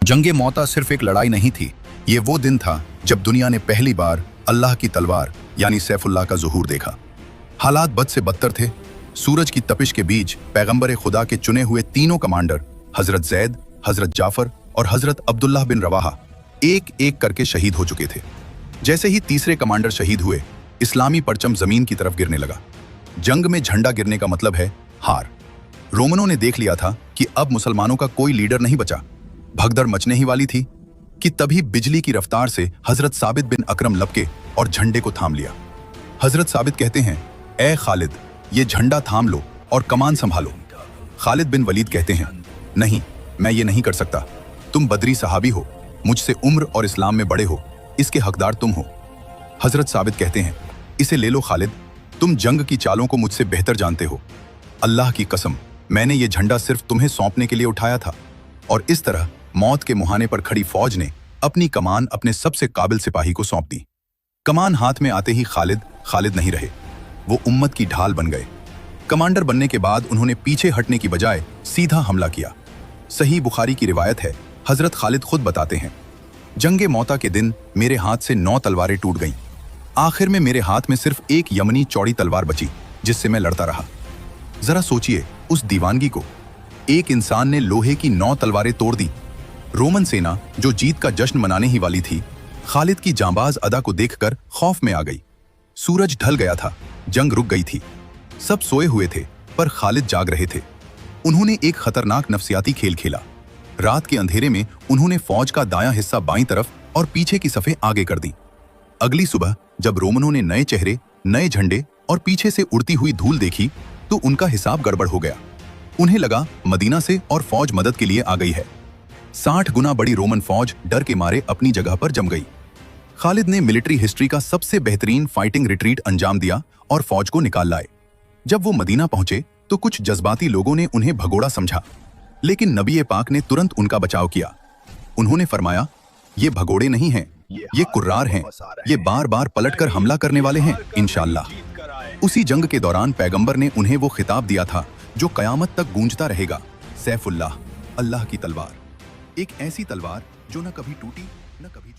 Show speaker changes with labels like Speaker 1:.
Speaker 1: जंगे मौता सिर्फ एक लड़ाई नहीं थी, ये वो दिन था जब दुनिया ने पहली बार अल्लाह की तलवार यानी सैफुल्लाह का ज़ुहूर देखा। हालात बद से बदतर थे। सूरज की तपिश के बीच पैगंबर खुदा के चुने हुए तीनों कमांडर हजरत जैद, हजरत जाफर और हजरत अब्दुल्लाह बिन रवाहा एक एक करके शहीद हो चुके थे। जैसे ही तीसरे कमांडर शहीद हुए, इस्लामी परचम जमीन की तरफ गिरने लगा। जंग में झंडा गिरने का मतलब है हार। रोमनों ने देख लिया था कि अब मुसलमानों का कोई लीडर नहीं बचा। भगदड़ मचने ही वाली थी कि तभी बिजली की रफ्तार से हजरत साबित बिन अकरम लपके और झंडे को थाम लिया। हजरत साबित कहते हैं, ए खालिद, ये झंडा थाम लो और कमान संभालो। खालिद बिन वलीद कहते हैं, नहीं, मैं ये नहीं कर सकता। तुम बदरी सहाबी हो, मुझसे उम्र और इस्लाम में बड़े हो, इसके हकदार तुम हो। हजरत साबित कहते हैं, इसे ले लो खालिद, तुम जंग की चालों को मुझसे बेहतर जानते हो। अल्लाह की कसम, मैंने ये झंडा सिर्फ तुम्हें सौंपने के लिए उठाया था। और इस तरह मौत के मुहाने पर खड़ी फौज ने अपनी कमान अपने सबसे काबिल सिपाही को सौंप दी। कमान हाथ में आते ही खालिद नहीं रहे, वो उम्मत की ढाल बन गए। कमांडर बनने के बाद उन्होंने पीछे हटने की बजाय सीधा हमला किया। सही बुखारी की रिवायत है, हजरत खालिद खुद बताते हैं, जंगे मौता के दिन मेरे हाथ से 9 तलवारें टूट गईं। आखिर में मेरे हाथ में सिर्फ एक यमनी चौड़ी तलवार बची, जिससे मैं लड़ता रहा। जरा सोचिए उस दीवानगी को। एक इंसान ने लोहे की 9 तलवारें तोड़ दी। रोमन सेना जो जीत का जश्न मनाने ही वाली थी, खालिद की जांबाज अदा को देखकर खौफ में आ गई। सूरज ढल गया था, जंग रुक गई थी। सब सोए हुए थे, पर खालिद जाग रहे थे। उन्होंने एक खतरनाक नफसियाती खेल खेला। रात के अंधेरे में उन्होंने फौज का दायां हिस्सा बाईं तरफ और पीछे की सफ़ें आगे कर दी। अगली सुबह जब रोमनों ने नए चेहरे, नए झंडे और पीछे से उड़ती हुई धूल देखी, तो उनका हिसाब गड़बड़ हो गया। उन्हें लगा मदीना से और फौज मदद के लिए आ गई है। 60 गुना बड़ी रोमन फौज डर के मारे अपनी जगह पर जम गई। खालिद ने मिलिट्री हिस्ट्री का सबसे बेहतरीन फाइटिंग रिट्रीट अंजाम दिया और फौज को निकाल लाए। जब वो मदीना पहुंचे तो कुछ जज्बाती लोगों ने उन्हें भगोड़ा समझा, लेकिन नबी पाक ने तुरंत उनका बचाव किया। उन्होंने फरमाया, ये भगोड़े नहीं हैं, ये कुर्रार हैं, ये बार बार पलटकर हमला करने वाले हैं इंशाअल्लाह। उसी जंग के दौरान पैगंबर ने उन्हें वो खिताब दिया था जो कयामत तक गूंजता रहेगा, सैफुल्लाह, अल्लाह की तलवार। एक ऐसी तलवार जो न कभी टूटी न कभी